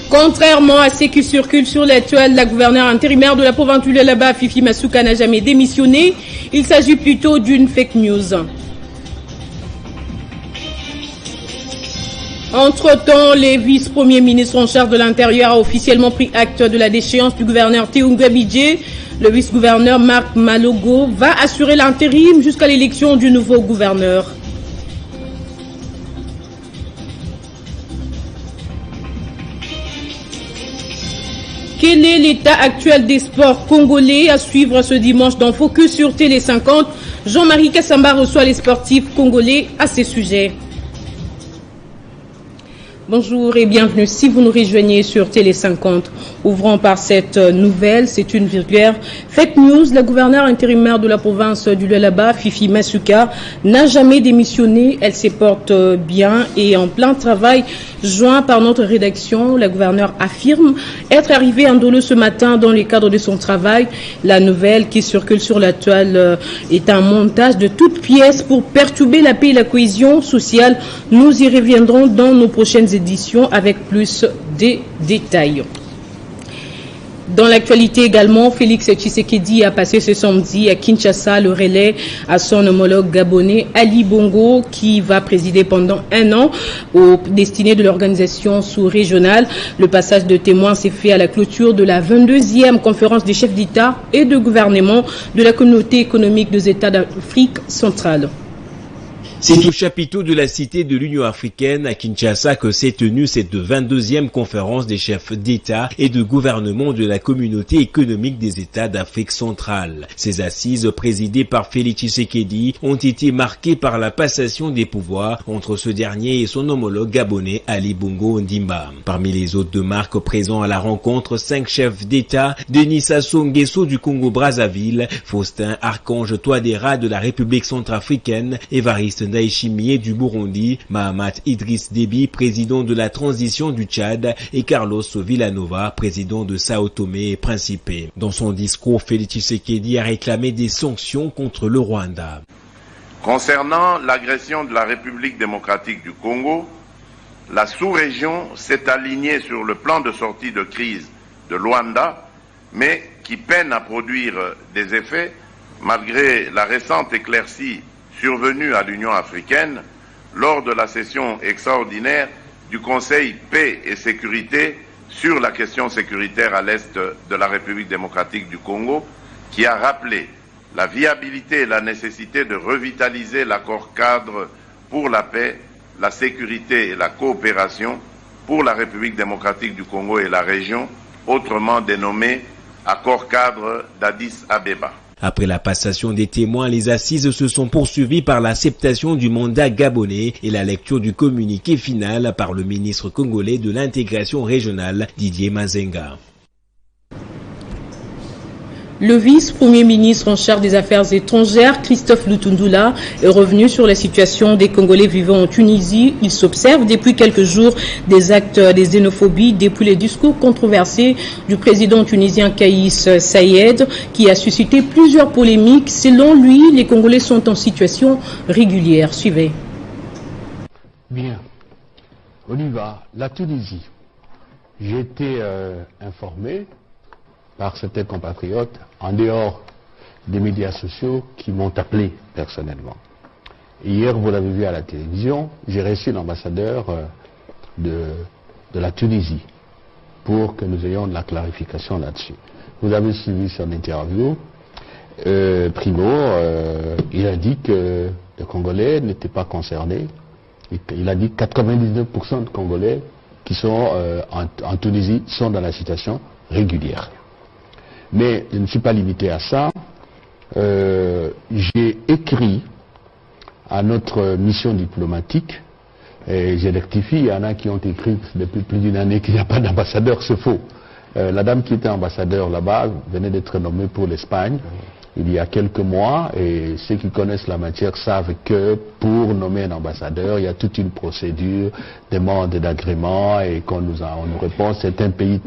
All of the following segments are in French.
Contrairement à ce qui circule sur la toile, la gouverneure intérimaire de la province du Lualaba, Fifi Masuka, n'a jamais démissionné. Il s'agit plutôt d'une fake news. Entre-temps, le vice-premier ministre en charge de l'Intérieur a officiellement pris acte de la déchéance du gouverneur Théoungou Abidjé. Le vice-gouverneur Marc Malogo va assurer l'intérim jusqu'à l'élection du nouveau gouverneur. Quel est l'état actuel des sports congolais? À suivre ce dimanche dans Focus sur Télé 50. Jean-Marie Kassamba reçoit les sportifs congolais à ces sujets. Bonjour et bienvenue si vous nous rejoignez sur Télé 50. Ouvrons par cette nouvelle, c'est une vulgaire fake news. La gouverneure intérimaire de la province du Lualaba, Fifi Masuka, n'a jamais démissionné. Elle se porte bien et en plein travail. Joint par notre rédaction, la gouverneure affirme être arrivée à Ndolo ce matin dans le cadre de son travail. La nouvelle qui circule sur la toile est un montage de toutes pièces pour perturber la paix et la cohésion sociale. Nous y reviendrons dans nos prochaines éditions avec plus de détails. Dans l'actualité également, Félix Tshisekedi a passé ce samedi à Kinshasa le relais à son homologue gabonais Ali Bongo qui va présider pendant un an aux destinées de l'organisation sous-régionale. Le passage de témoins s'est fait à la clôture de la 22e conférence des chefs d'État et de gouvernement de la communauté économique des États d'Afrique centrale. C'est au chapiteau de la Cité de l'Union africaine à Kinshasa que s'est tenue cette 22e conférence des chefs d'État et de gouvernement de la communauté économique des États d'Afrique centrale. Ces assises, présidées par Félix Tshisekedi, ont été marquées par la passation des pouvoirs entre ce dernier et son homologue gabonais Ali Bongo Ondimba. Parmi les hôtes de marque présents à la rencontre, 5 chefs d'État, Denis Sassou Nguesso du Congo-Brazzaville, Faustin Archange Touadéra de la République centrafricaine, Évariste Ndayishimiye du Burundi, Mahamat Idriss Déby, président de la transition du Tchad, et Carlos Villanova, président de Sao Tomé et Principe. Dans son discours, Félix Tshisekedi a réclamé des sanctions contre le Rwanda. Concernant l'agression de la République démocratique du Congo, la sous-région s'est alignée sur le plan de sortie de crise de Luanda, mais qui peine à produire des effets malgré la récente éclaircie survenue à l'Union africaine lors de la session extraordinaire du Conseil paix et sécurité sur la question sécuritaire à l'est de la République démocratique du Congo, qui a rappelé la viabilité et la nécessité de revitaliser l'accord cadre pour la paix, la sécurité et la coopération pour la République démocratique du Congo et la région, autrement dénommé accord cadre d'Addis Abeba. Après la passation des témoins, les assises se sont poursuivies par l'acceptation du mandat gabonais et la lecture du communiqué final par le ministre congolais de l'intégration régionale, Didier Mazenga. Le vice-premier ministre en charge des affaires étrangères, Christophe Lutundula, est revenu sur la situation des Congolais vivant en Tunisie. Il s'observe depuis quelques jours des actes de xénophobie depuis les discours controversés du président tunisien Kaïs Saïed, qui a suscité plusieurs polémiques. Selon lui, les Congolais sont en situation régulière. Suivez. Bien. On y va. La Tunisie. J'ai été informé par certains compatriotes, en dehors des médias sociaux, qui m'ont appelé personnellement. Hier, vous l'avez vu à la télévision, j'ai reçu l'ambassadeur de la Tunisie pour que nous ayons de la clarification là-dessus. Vous avez suivi son interview. Primo, il a dit que les Congolais n'étaient pas concernés. Il a dit que 99% de Congolais qui sont en Tunisie sont dans la situation régulière. Mais je ne suis pas limité à ça. J'ai écrit à notre mission diplomatique, et j'ai rectifié, il y en a qui ont écrit depuis plus d'une année qu'il n'y a pas d'ambassadeur, c'est faux. La dame qui était ambassadeur là-bas venait d'être nommée pour l'Espagne il y a quelques mois, et ceux qui connaissent la matière savent que pour nommer un ambassadeur, il y a toute une procédure, demande d'agrément, et on nous répond. Certains pays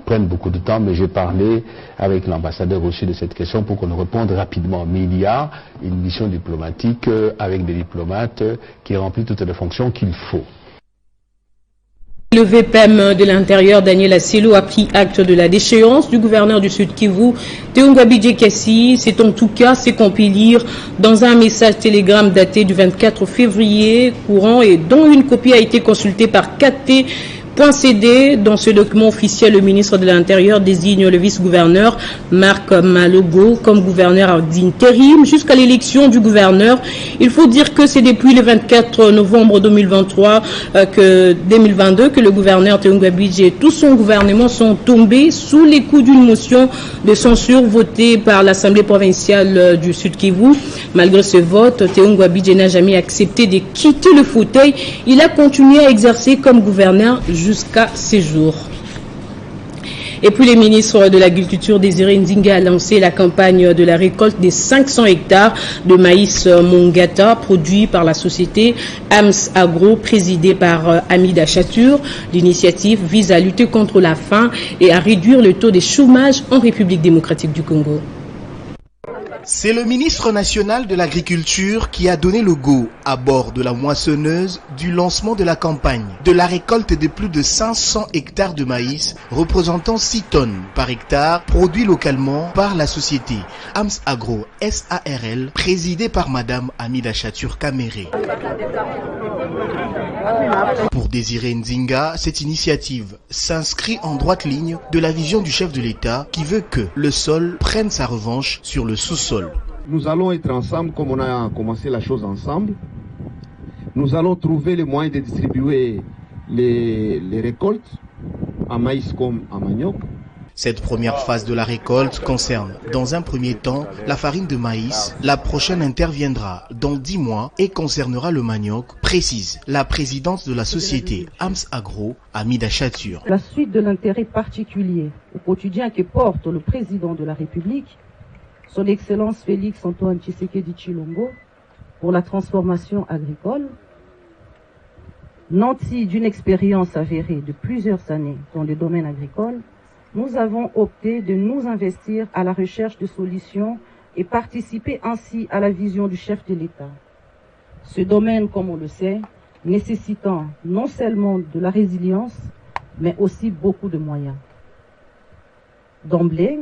prennent beaucoup de temps, mais j'ai parlé avec l'ambassadeur aussi de cette question pour qu'on nous réponde rapidement. Mais il y a une mission diplomatique avec des diplomates qui remplissent toutes les fonctions qu'il faut. Le VPM de l'Intérieur, Daniel Asselo, a pris acte de la déchéance du gouverneur du Sud Kivu, Teungwabidje Kasi. C'est en tout cas ce qu'on peut lire dans un message télégramme daté du 24 février courant et dont une copie a été consultée par KT.CD. Dans ce document officiel, le ministre de l'Intérieur désigne le vice-gouverneur Marc Malogo comme gouverneur d'intérim jusqu'à l'élection du gouverneur. Il faut dire que c'est depuis le 24 novembre 2022 que le gouverneur Teungwabidje et tout son gouvernement sont tombés sous les coups d'une motion de censure votée par l'Assemblée provinciale du Sud Kivu. Malgré ce vote, Teungwabidje n'a jamais accepté de quitter le fauteuil. Il a continué à exercer comme gouverneur jusqu'à ces jours. Et puis, le ministre de l'Agriculture, Désiré Ndinga, a lancé la campagne de la récolte des 500 hectares de maïs Mongata, produit par la société AMS Agro, présidée par Hamida Chatur. L'initiative vise à lutter contre la faim et à réduire le taux de chômage en République démocratique du Congo. C'est le ministre national de l'Agriculture qui a donné le go à bord de la moissonneuse du lancement de la campagne de la récolte de plus de 500 hectares de maïs représentant 6 tonnes par hectare produits localement par la société AMS Agro SARL présidée par Madame Hamida Chatur Kamere. Pour Désiré Ndinga, cette initiative s'inscrit en droite ligne de la vision du chef de l'État qui veut que le sol prenne sa revanche sur le sous-sol. Nous allons être ensemble comme on a commencé la chose ensemble. Nous allons trouver les moyens de distribuer les récoltes en maïs comme en manioc. Cette première phase de la récolte concerne, dans un premier temps, la farine de maïs. La prochaine interviendra dans 10 mois et concernera le manioc, précise la présidente de la société AMS Agro, Hamida Chatur. La suite de l'intérêt particulier au quotidien que porte le président de la République, son Excellence Félix Antoine Tshisekedi Tshilombo, pour la transformation agricole, nanti d'une expérience avérée de plusieurs années dans le domaine agricole, nous avons opté de nous investir à la recherche de solutions et participer ainsi à la vision du chef de l'État. Ce domaine, comme on le sait, nécessitant non seulement de la résilience, mais aussi beaucoup de moyens. D'emblée,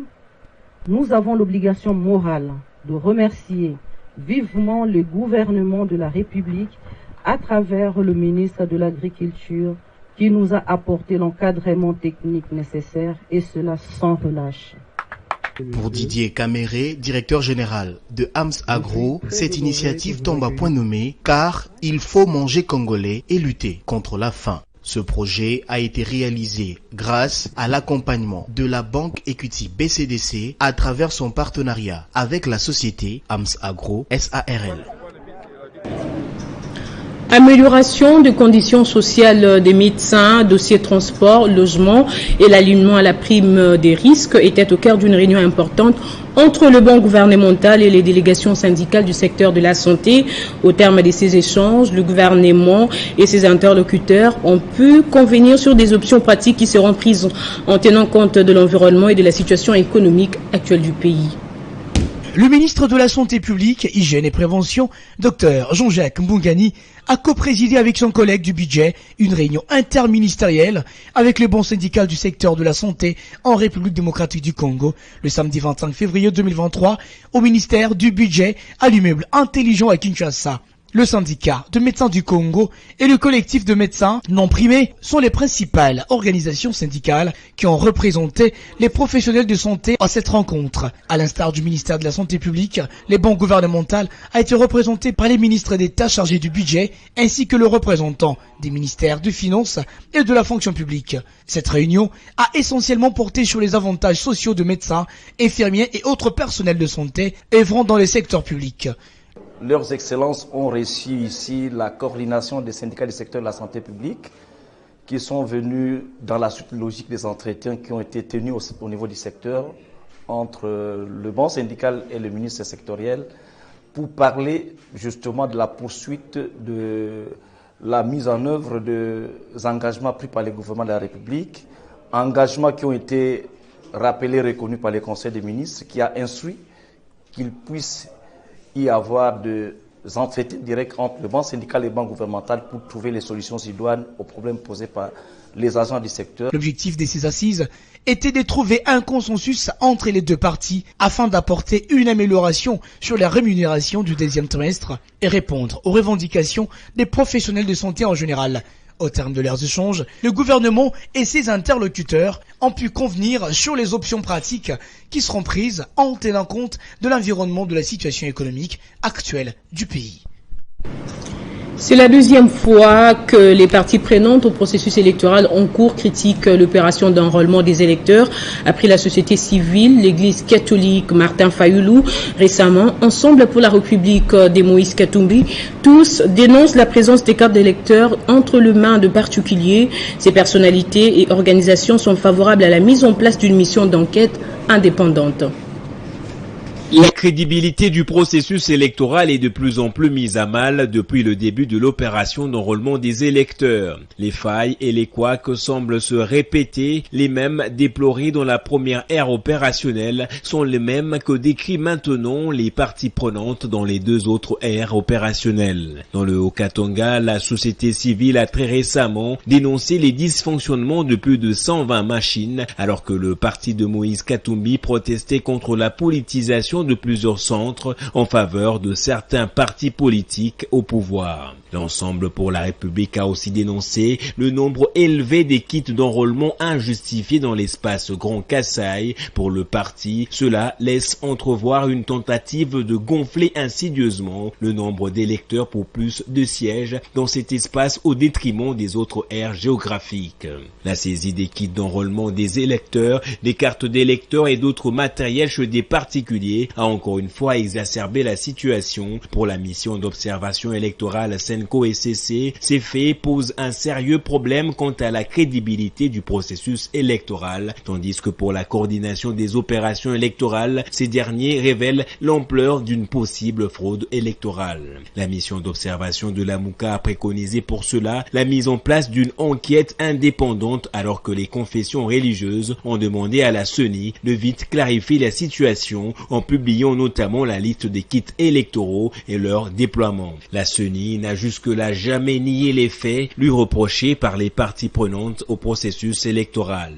nous avons l'obligation morale de remercier vivement le gouvernement de la République à travers le ministre de l'Agriculture qui nous a apporté l'encadrement technique nécessaire et cela sans relâche. Pour Didier Kamere, directeur général de AMS Agro, cette initiative tombe à point nommé car il faut manger congolais et lutter contre la faim. Ce projet a été réalisé grâce à l'accompagnement de la banque Equity BCDC à travers son partenariat avec la société AMS Agro SARL. Amélioration des conditions sociales des médecins, dossier transport, logement et l'alignement à la prime des risques étaient au cœur d'une réunion importante entre le banc gouvernemental et les délégations syndicales du secteur de la santé. Au terme de ces échanges, le gouvernement et ses interlocuteurs ont pu convenir sur des options pratiques qui seront prises en tenant compte de l'environnement et de la situation économique actuelle du pays. Le ministre de la Santé publique, Hygiène et Prévention, Dr Jean-Jacques Mbungani, a coprésidé avec son collègue du budget une réunion interministérielle avec le banc syndical du secteur de la santé en République démocratique du Congo le samedi 25 février 2023 au ministère du budget à l'immeuble Intelligent à Kinshasa. Le syndicat de médecins du Congo et le collectif de médecins non primés sont les principales organisations syndicales qui ont représenté les professionnels de santé à cette rencontre. À l'instar du ministère de la Santé publique, les bancs gouvernementaux a été représenté par les ministres d'État chargés du budget ainsi que le représentant des ministères des Finances et de la fonction publique. Cette réunion a essentiellement porté sur les avantages sociaux de médecins, infirmiers et autres personnels de santé œuvrant dans les secteurs publics. Leurs excellences ont reçu ici la coordination des syndicats du secteur de la santé publique qui sont venus dans la suite logique des entretiens qui ont été tenus au niveau du secteur entre le banc syndical et le ministre sectoriel pour parler justement de la poursuite de la mise en œuvre des engagements pris par le gouvernement de la République, engagements qui ont été rappelés, reconnus par le Conseil des ministres qui a instruit qu'ils puissent y avoir des entretiens directs entre le banc syndical et le banc gouvernemental pour trouver les solutions idoines aux problèmes posés par les agents du secteur. L'objectif de ces assises était de trouver un consensus entre les deux parties afin d'apporter une amélioration sur la rémunération du deuxième trimestre et répondre aux revendications des professionnels de santé en général. Au terme de leurs échanges, le gouvernement et ses interlocuteurs ont pu convenir sur les options pratiques qui seront prises en tenant compte de l'environnement de la situation économique actuelle du pays. C'est la deuxième fois que les parties prenantes au processus électoral en cours critiquent l'opération d'enrôlement des électeurs. Après la société civile, l'Église catholique Martin Fayoulou, récemment, Ensemble pour la République de Moïse Katumbi, tous dénoncent la présence des cartes d'électeurs entre les mains de particuliers. Ces personnalités et organisations sont favorables à la mise en place d'une mission d'enquête indépendante. La crédibilité du processus électoral est de plus en plus mise à mal depuis le début de l'opération d'enrôlement des électeurs. Les failles et les couacs semblent se répéter, les mêmes déplorés dans la première ère opérationnelle sont les mêmes que décrits maintenant les parties prenantes dans les deux autres ères opérationnelles. Dans le Haut-Katanga, la société civile a très récemment dénoncé les dysfonctionnements de plus de 120 machines, alors que le parti de Moïse Katumbi protestait contre la politisation de plusieurs centres en faveur de certains partis politiques au pouvoir. L'Ensemble pour la République a aussi dénoncé le nombre élevé des kits d'enrôlement injustifiés dans l'espace Grand Kasaï. Pour le parti, cela laisse entrevoir une tentative de gonfler insidieusement le nombre d'électeurs pour plus de sièges dans cet espace au détriment des autres aires géographiques. La saisie des kits d'enrôlement des électeurs, des cartes d'électeurs et d'autres matériels chez des particuliers a encore une fois exacerbé la situation. Pour la mission d'observation électorale Senko-SCC, ces faits posent un sérieux problème quant à la crédibilité du processus électoral, tandis que pour la coordination des opérations électorales, ces derniers révèlent l'ampleur d'une possible fraude électorale. La mission d'observation de la Mouka a préconisé pour cela la mise en place d'une enquête indépendante, alors que les confessions religieuses ont demandé à la CENI de vite clarifier la situation en publiant notamment la liste des kits électoraux et leur déploiement. La CENI n'a jusque-là jamais nié les faits lui reprochés par les parties prenantes au processus électoral.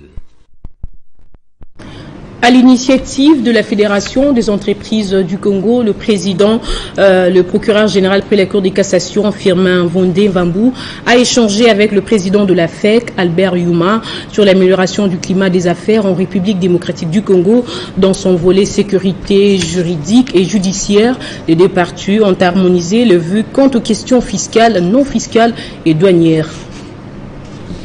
À l'initiative de la Fédération des entreprises du Congo, le président, le procureur général près la Cour de cassation, Firmin Vondé Vambou, a échangé avec le président de la FEC, Albert Yuma, sur l'amélioration du climat des affaires en République démocratique du Congo. Dans son volet sécurité juridique et judiciaire, les deux parties ont harmonisé le vue quant aux questions fiscales, non fiscales et douanières.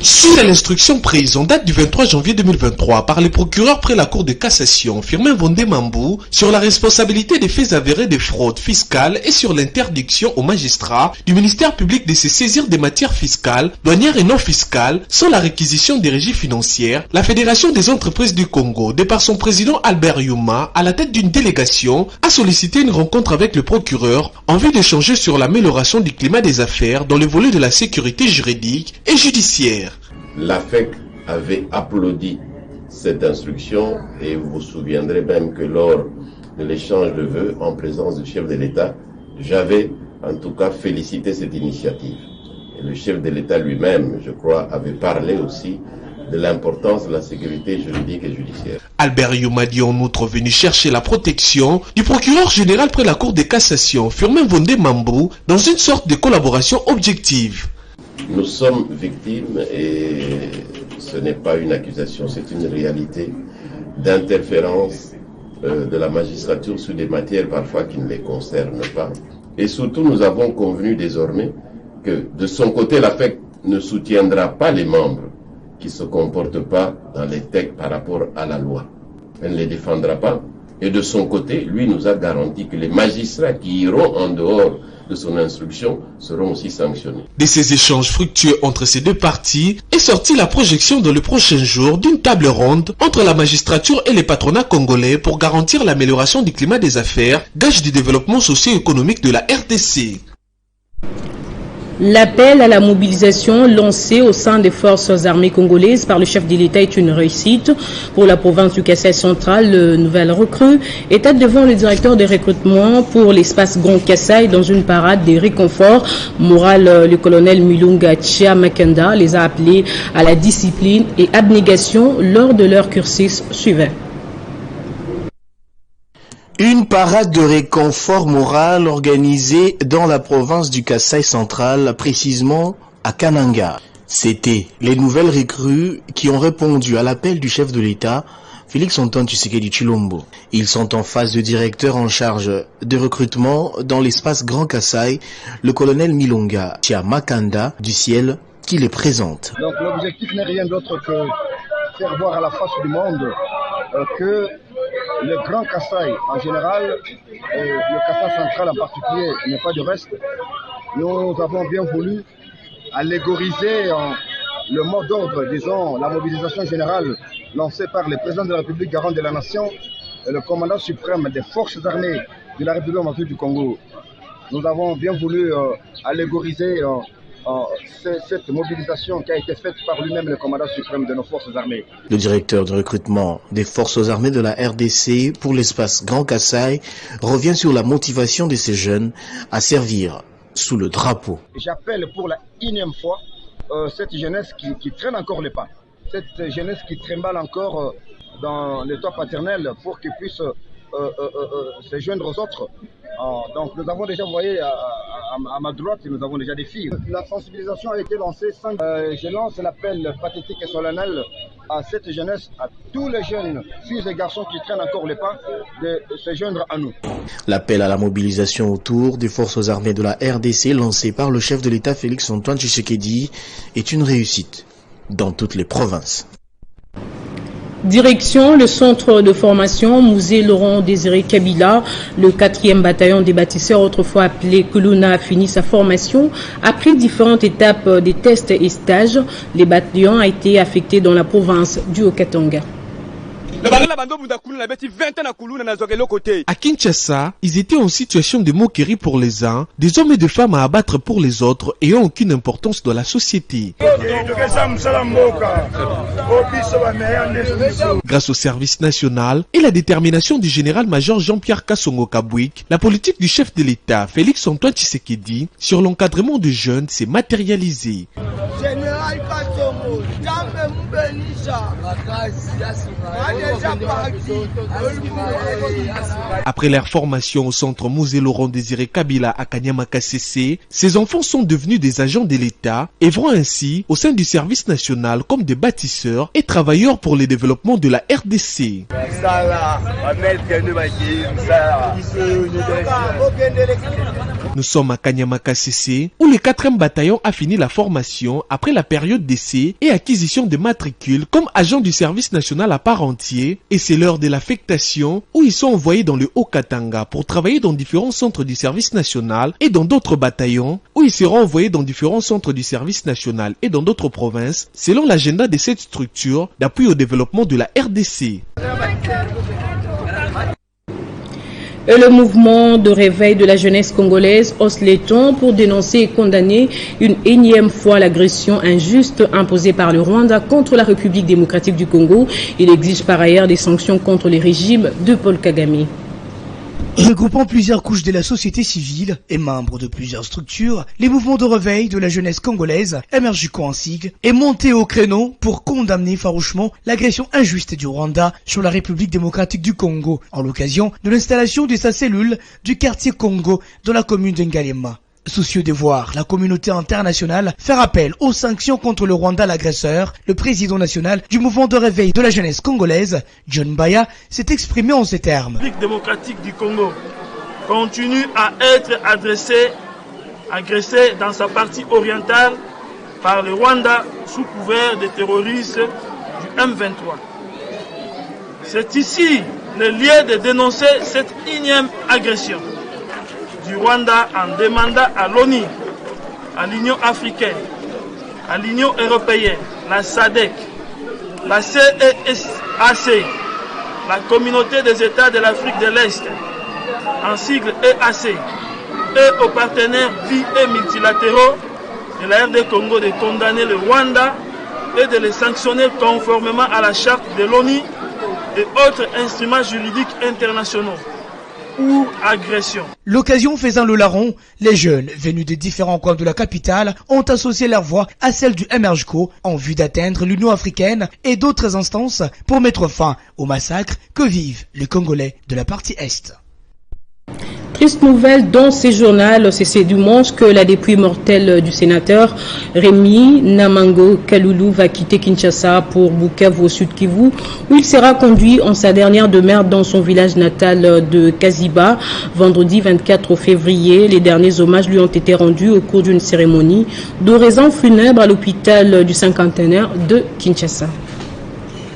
Suite à l'instruction prise en date du 23 janvier 2023 par les procureurs près la Cour de cassation, Firmin Vondé Mambou, sur la responsabilité des faits avérés de fraude fiscale et sur l'interdiction aux magistrats du ministère public de se saisir des matières fiscales, douanières et non fiscales, sans la réquisition des régies financières, la Fédération des entreprises du Congo, de par son président Albert Yuma, à la tête d'une délégation, a sollicité une rencontre avec le procureur en vue d'échanger sur l'amélioration du climat des affaires dans le volet de la sécurité juridique et judiciaire. La FEC avait applaudi cette instruction et vous vous souviendrez même que lors de l'échange de vœux en présence du chef de l'État, j'avais en tout cas félicité cette initiative. Et le chef de l'État lui-même, je crois, avait parlé aussi de l'importance de la sécurité juridique et judiciaire. Albert Yuma dit en outre venu chercher la protection du procureur général près la Cour de cassation, Firmin Vondé Mambou, dans une sorte de collaboration objective. Nous sommes victimes, et ce n'est pas une accusation, c'est une réalité, d'interférence de la magistrature sur des matières parfois qui ne les concernent pas. Et surtout, nous avons convenu désormais que de son côté, la FEC ne soutiendra pas les membres qui ne se comportent pas dans les textes par rapport à la loi. Elle ne les défendra pas. Et de son côté, lui nous a garanti que les magistrats qui iront en dehors de son instruction seront aussi sanctionnés. De ces échanges fructueux entre ces deux parties est sortie la projection dans les prochains jours d'une table ronde entre la magistrature et les patronats congolais pour garantir l'amélioration du climat des affaires, gage du développement socio-économique de la RDC. L'appel à la mobilisation lancé au sein des forces armées congolaises par le chef de l'État est une réussite. Pour la province du Kasaï central, le nouvel recrue était devant le directeur des recrutements pour l'espace Grand Kasaï dans une parade des réconforts. Moral, le colonel Milunga Tchia Makanda les a appelés à la discipline et abnégation lors de leur cursus suivant. Une parade de réconfort moral organisée dans la province du Kasaï central, précisément à Kananga. C'était les nouvelles recrues qui ont répondu à l'appel du chef de l'État, Félix-Antoine Tshisekedi Tshilombo. Ils sont en face du directeur en charge de recrutement dans l'espace Grand Kasaï, le colonel Milunga Tchia Makanda du ciel, qui les présente. Donc l'objectif n'est rien d'autre que faire voir à la face du monde que le Grand Kasaï en général, le Kasaï central en particulier, n'est pas de reste. Nous avons bien voulu allégoriser le mot d'ordre, disons, la mobilisation générale lancée par le président de la République, garant de la nation, et le commandant suprême des forces armées de la République démocratique du Congo. Nous avons bien voulu allégoriser cette mobilisation qui a été faite par lui-même le commandant suprême de nos forces armées. Le directeur de recrutement des forces armées de la RDC pour l'espace Grand Kasaï revient sur la motivation de ces jeunes à servir sous le drapeau. J'appelle pour la énième fois cette jeunesse qui traîne encore les pas, cette jeunesse qui trimballe encore dans le toit paternel pour qu'ils puissent se joindre aux autres. Donc nous avons déjà, vous voyez, à ma droite, nous avons déjà des filles. La sensibilisation a été lancée. Je lance l'appel pathétique et solennel à cette jeunesse, à tous les jeunes filles et garçons qui traînent encore les pas, de se joindre à nous. L'appel à la mobilisation autour des forces armées de la RDC lancé par le chef de l'État Félix-Antoine Tshisekedi est une réussite dans toutes les provinces. Direction le centre de formation Musée Laurent Désiré Kabila. Le 4e bataillon des bâtisseurs, autrefois appelé Kuluna, a fini sa formation. Après différentes étapes des tests et stages, les bataillons ont été affectés dans la province du Haut-Katanga. À Kinshasa, ils étaient en situation de moquerie pour les uns, des hommes et des femmes à abattre pour les autres et ont aucune importance dans la société. Grâce au service national et la détermination du général-major Jean-Pierre Kassongo Kabouik, la politique du chef de l'État, Félix-Antoine Tshisekedi, sur l'encadrement des jeunes s'est matérialisée. Après leur formation au centre Musée Laurent Désiré Kabila à Kanyama-Kassese, ces enfants sont devenus des agents de l'État et œuvrant ainsi au sein du service national comme des bâtisseurs et travailleurs pour le développement de la RDC. Nous sommes à Kanyama-Kassese où le 4e bataillon a fini la formation après la période d'essai et acquisition de matricules comme agents du service national à part entier, et c'est l'heure de l'affectation où ils sont envoyés dans le Haut-Katanga pour travailler dans différents centres du service national et dans d'autres bataillons où ils seront envoyés dans différents centres du service national et dans d'autres provinces selon l'agenda de cette structure d'appui au développement de la RDC. Et le mouvement de réveil de la jeunesse congolaise hausse les tons pour dénoncer et condamner une énième fois l'agression injuste imposée par le Rwanda contre la République démocratique du Congo. Il exige par ailleurs des sanctions contre les régimes de Paul Kagame. Regroupant plusieurs couches de la société civile et membres de plusieurs structures, les mouvements de réveil de la jeunesse congolaise, MRJCO en sigle, est monté au créneau pour condamner farouchement l'agression injuste du Rwanda sur la République démocratique du Congo, en l'occasion de l'installation de sa cellule du quartier Congo dans la commune de Ngalema. Soucieux de voir la communauté internationale faire appel aux sanctions contre le Rwanda l'agresseur, le président national du mouvement de réveil de la jeunesse congolaise, John Baya, s'est exprimé en ces termes. La République démocratique du Congo continue à être agressée dans sa partie orientale par le Rwanda sous couvert des terroristes du M23. C'est ici le lieu de dénoncer cette énième agression du Rwanda en demandant à l'ONU, à l'Union africaine, à l'Union européenne, la SADC, la CEAC, la Communauté des États de l'Afrique de l'Est, en sigle EAC, et aux partenaires bi- et multilatéraux de la RD Congo de condamner le Rwanda et de les sanctionner conformément à la charte de l'ONU et autres instruments juridiques internationaux pour agression. L'occasion faisant le larron, les jeunes venus de différents coins de la capitale ont associé leur voix à celle du MRJCO en vue d'atteindre l'Union africaine et d'autres instances pour mettre fin au massacre que vivent les Congolais de la partie Est. Triste nouvelle dans ces journaux, c'est dimanche que la dépouille mortelle du sénateur Rémi Namango Kaloulou va quitter Kinshasa pour Bukavu au sud Kivu, où il sera conduit en sa dernière demeure dans son village natal de Kaziba. Vendredi 24 février, les derniers hommages lui ont été rendus au cours d'une cérémonie d'oraison funèbre à l'hôpital du cinquantenaire de Kinshasa.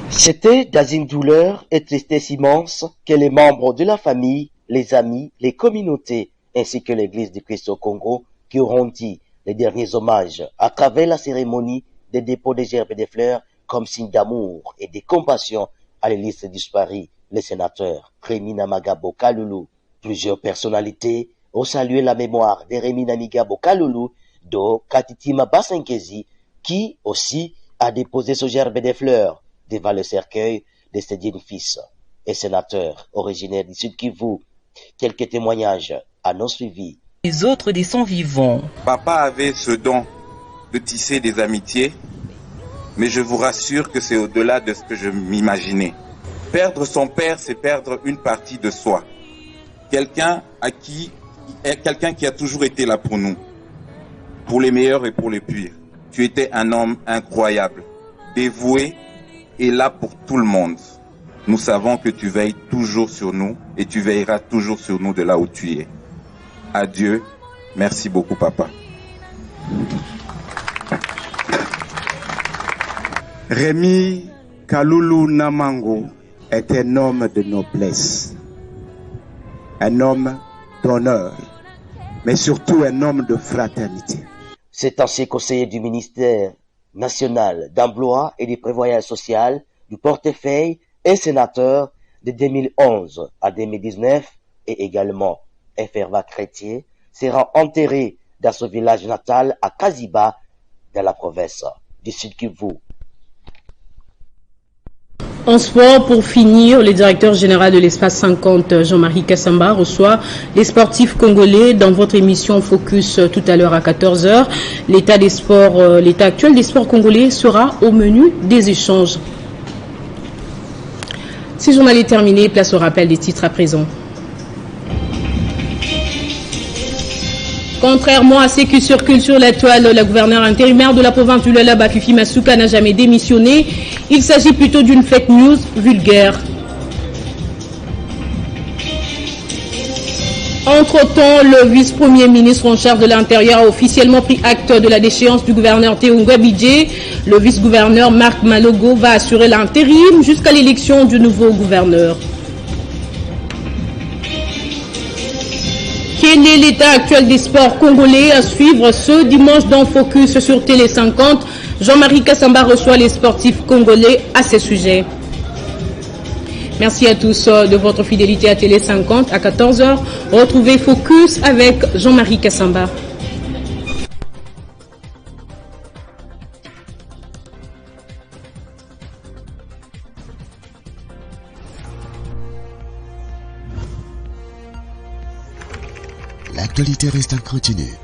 C'était dans une douleur et tristesse immense que les membres de la famille, les amis, les communautés ainsi que l'Église du Christ au Congo qui auront dit les derniers hommages à travers la cérémonie des dépôts des gerbes et des fleurs comme signe d'amour et de compassion à l'Église disparue, le sénateur Rémi Namagabo Kaloulou. Plusieurs personnalités ont salué la mémoire de Rémi Namagabo Kaloulou, dont Katitima Basenkezi, qui aussi a déposé ce gerbe de fleurs devant le cercueil de ses dignes fils et sénateur originaire du Sud Kivu. Quelques témoignages à nos suivis. Les autres des sons vivants. Papa avait ce don de tisser des amitiés, mais je vous rassure que c'est au-delà de ce que je m'imaginais. Perdre son père, c'est perdre une partie de soi. Quelqu'un qui a toujours été là pour nous, pour les meilleurs et pour les pires. Tu étais un homme incroyable, dévoué et là pour tout le monde. Nous savons que tu veilles toujours sur nous et tu veilleras toujours sur nous de là où tu es. Adieu. Merci beaucoup, papa. Rémi Kaloulou Namango est un homme de noblesse, un homme d'honneur, mais surtout un homme de fraternité. Cet ancien conseiller du ministère national d'emploi et du prévoyance sociale du portefeuille et sénateur de 2011 à 2019 et également Ferva Chrétien sera enterré dans son village natal à Kaziba dans la province du Sud Kivu. En sport, pour finir, le directeur général de l'Espace 50, Jean-Marie Kassamba, reçoit les sportifs congolais dans votre émission Focus tout à l'heure à 14h. L'état actuel des sports congolais sera au menu des échanges. Ce journal est terminé, place au rappel des titres à présent. Contrairement à ce qui circule sur la toile, la gouverneure intérimaire de la province du Lualaba, Fifi Masuka, n'a jamais démissionné. Il s'agit plutôt d'une fake news vulgaire. Entre-temps, le vice-premier ministre en charge de l'Intérieur a officiellement pris acte de la déchéance du gouverneur Théo Ngouabidje. Le vice-gouverneur Marc Malogo va assurer l'intérim jusqu'à l'élection du nouveau gouverneur. Quel est l'état actuel des sports congolais à suivre ce dimanche dans Focus sur Télé 50? Jean-Marie Kassamba reçoit les sportifs congolais à ce sujet. Merci à tous de votre fidélité à Télé 50 à 14h. Retrouvez Focus avec Jean-Marie Kassamba. L'actualité reste incontinue.